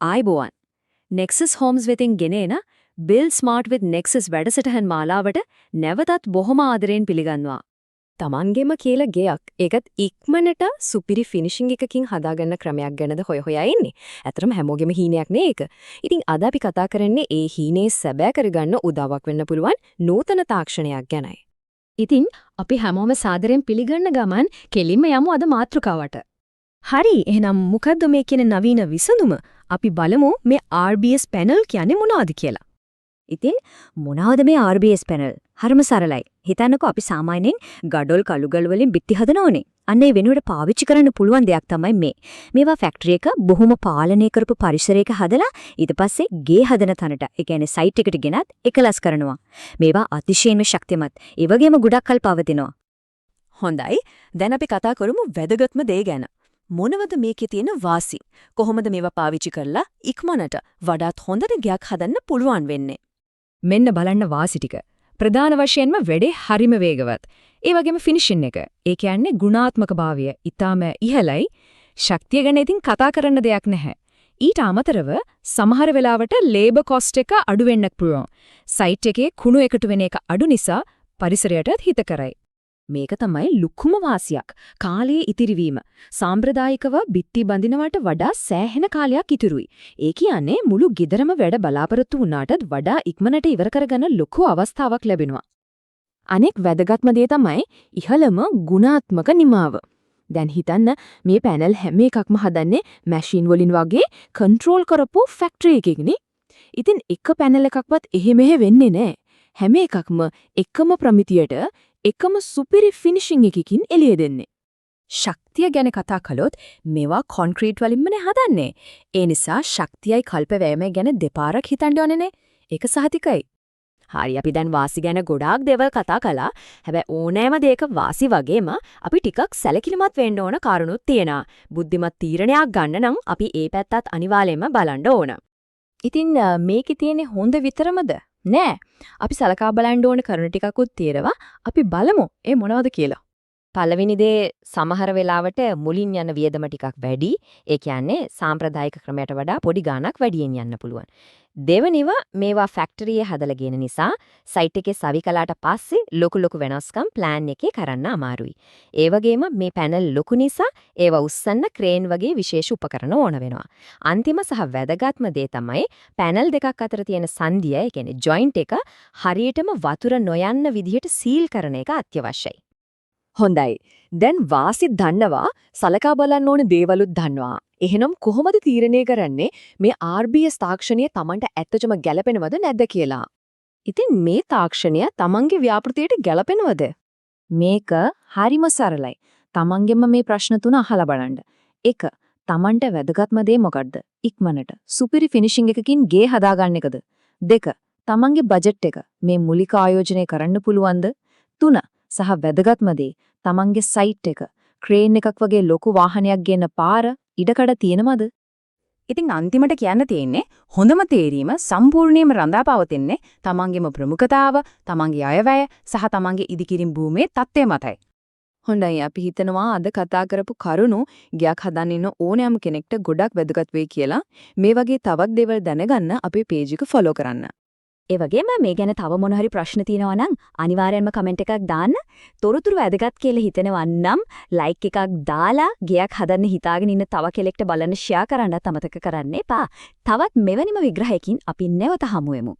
ආයිබෝවන්. Nexus Homes වෙතින් ගෙනේන Build Smart with Nexus වැඩසටහන් මාලාවට නැවතත් බොහොම ආදරෙන් පිළිගන්නවා. Tamanගෙම කියලා ගෙයක් ඒකත් ඉක්මනට සුපිරි ෆිනිෂිං එකකින් හදාගන්න ක්‍රමයක් ගැනද හොය ඉන්නේ. ඇත්තටම හැමෝගෙම හීනයක් නේ ඒක. ඉතින් අද අපි කතා කරන්නේ ඒ හීනේ සැබෑ කරගන්න උදව්වක් වෙන්න පුළුවන් නූතන තාක්ෂණයක් ගැනයි. ඉතින් අපි හැමෝම සාදරයෙන් පිළිගන්න ගමන් කෙලින්ම යමු අද මාතෘකාවට. හරි, එහෙනම් මොකද්ද මේ කියන නවීන විසඳුම? අපි බලමු මේ RBS panel කියන්නේ මොනවද කියලා. ඉතින් මොනවද මේ RBS panel? හරිම සරලයි. හිතන්නකෝ අපි සාමාන්‍යයෙන් ගඩොල් කළුගල් වලින් බිත්ති හදනෝනේ. අන්න ඒ වෙනුවට පාවිච්චි කරන්න පුළුවන් දෙයක් තමයි මේ. මේවා ෆැක්ටරි එක බොහොම පාලනය කරපු පරිසරයක හදලා ඊට පස්සේ ගේ හදන තැනට, ඒ කියන්නේ සයිට් එකට ගෙනත් එකලස් කරනවා. මේවා අතිශයින්ම ශක්තිමත්. ඒ වගේම ගොඩක් කල් පවතිනවා. හොඳයි. දැන් අපි කතා කරමු වැදගත්ම දේ ගැන. මොනවද මේකේ තියෙන වාසි? කොහොමද මේවා පාවිච්චි කරලා ඉක්මනට වඩාත් හොඳට ගයක් හදන්න පුළුවන් වෙන්නේ? මෙන්න බලන්න වාසි ටික. ප්‍රධාන වශයෙන්ම වැඩේ හරිම වේගවත්. ඒ වගේම ෆිනිෂින් එක. ඒ කියන්නේ ගුණාත්මක භාවය ඊටාම ඉහළයි. ශක්තිය ගැන ඉතින් කතා කරන්න දෙයක් නැහැ. ඊට අමතරව සමහර වෙලාවට ලේබර් කොස්ට් එක අඩු වෙන්නත් පුළුවන්. සයිට් එකේ කුණු එකතු වෙන එක අඩු නිසා පරිසරයටත් හිත කරයි. මේක තමයි ලුකුම වාසියක්. කාලයේ ඉතිරිවීම. සාම්ප්‍රදායිකව බිත්ති බඳිනවට වඩා සෑහෙන කාලයක් ඉතුරුයි. ඒ කියන්නේ මුළු ගෙදරම වැඩ බලාපොරොත්තු වුණාටත් වඩා ඉක්මනට ඉවර කරගන්න ලොකු අවස්ථාවක් ලැබෙනවා. අනෙක් වැදගත්ම දේ තමයි ඉහළම ගුණාත්මක නිමාව. දැන් හිතන්න මේ පැනල් හැම එකක්ම හදන්නේ මැෂින් වලින් වගේ කන්ට්‍රෝල් කරපු ෆැක්ටරි එකකිනේ. ඉතින් එක පැනල් එකක්වත් එහෙ මෙහෙ වෙන්නේ නැහැ. හැම එකක්ම එකම ප්‍රමිතියට එකම සුපිරි ෆිනිෂිං එකකින් එළිය දෙන්නේ. ශක්තිය ගැන කතා කළොත් මේවා කොන්ක්‍රීට් වලින්මනේ හදන්නේ. ඒ නිසා ශක්තියයි කල්ප වෑයමයි ගැන දෙපාරක් හිතන්න ඕනේනේ. ඒක සහතිකයි. හරි, අපි දැන් වාසි ගැන ගොඩාක් දේවල් කතා කළා. හැබැයි ඕනෑම දෙයක වාසි වගේම අපි ටිකක් සැලකිලිමත් වෙන්න ඕන කාරණුත් තියෙනවා. බුද්ධිමත් තීරණයක් ගන්න නම් අපි ඒ පැත්තත් අනිවාර්යයෙන්ම බලන්න ඕන. ඉතින් මේකේ තියෙන්නේ හොඳ විතරමද? නෑ. අපි සලකා බලන්න ඕන කරුණු ටිකකුත් තියෙනවා. අපි බලමු ඒ මොනවද කියලා. පළවෙනි දේ සමහර වෙලාවට මුලින් යන වියදම ටිකක් වැඩි. ඒ කියන්නේ සාම්ප්‍රදායික ක්‍රමයට වඩා පොඩි ගාණක් වැඩියෙන් යන්න පුළුවන්. දෙවනිව මේවා ෆැක්ටරියේ හදලා ගේන නිසා සයිට් එකේ සවි කළාට පස්සේ ලොකු වෙනස්කම් ප්ලෑන් එකේ කරන්න අමාරුයි. ඒ වගේම මේ පැනල් ලොකු නිසා ඒවා උස්සන්න ක්‍රේන් වගේ විශේෂ උපකරණ ඕන වෙනවා. අන්තිම සහ වැදගත්ම දේ තමයි පැනල් දෙකක් අතර තියෙන සංදිය, ඒ කියන්නේ ජොයින්ට් එක හරියටම වතුර නොයන්න විදිහට සීල් කරන එක අත්‍යවශ්‍යයි. හොඳයි. දැන් වාසි දන්නවා, සලකා බලන්න ඕන දේවලුත් දන්නවා. එහෙනම් කොහොමද තීරණය කරන්නේ මේ RBS තාක්ෂණය Tamanට ඇත්තටම ගැලපෙනවද නැද්ද කියලා? ඉතින් මේ තාක්ෂණය Tamanගේ ව්‍යාපෘතියට ගැලපෙනවද? මේක හරිම සරලයි. Tamanගෙම මේ ප්‍රශ්න තුන අහලා බලන්න. 1. Tamanට වැදගත්ම දේ මොකක්ද? ඉක්මනට සුපිරි ෆිනිෂිං එකකින් ගේ හදාගන්න එකද? 2. Tamanගේ බජට් එක මේ මූලික ආයෝජනය කරන්න පුළුවන්ද? 3. සහ වැදගත්ම දේ Tamanගේ සයිට් එක ක්‍රේන් එකක් වගේ ලොකු වාහනයක් ගෙන්න පාර ඉඩකඩ තියෙනවද? ඉතින් අන්තිමට කියන්න තියෙන්නේ හොඳම තේරීම සම්පූර්ණයෙන්ම රඳාපවතින්නේ Tamanගේම ප්‍රමුඛතාව, Tamanගේ අයවැය සහ Tamanගේ ඉදිකිරීම් භූමියේ තත්ත්වය මතයි. හොඳයි, අපි හිතනවා අද කතා කරපු කරුණු ගයක් හදන්න ඉන්න ඕනෑම කෙනෙක්ට ගොඩක් වැදගත් වෙයි කියලා. මේ වගේ තවත් දේවල් දැනගන්න අපේ පේජ් එක ෆලෝ කරන්න. ඒ වගේම මේ ගැන තව මොන හරි ප්‍රශ්න තියෙනවා නම් අනිවාර්යෙන්ම කමෙන්ට් එකක් දාන්න. තොරතුරු වැදගත් කියලා හිතෙනවා නම් ලයික් එකක් දාලා ගයක් හදන්න හිතාගෙන ඉන්න තව කෙනෙක්ට බලන්න ෂෙයා කරන්නත් අමතක කරන්න එපා. තවත් මෙවැනිම විග්‍රහයකින් අපි නැවත හමු වෙමු.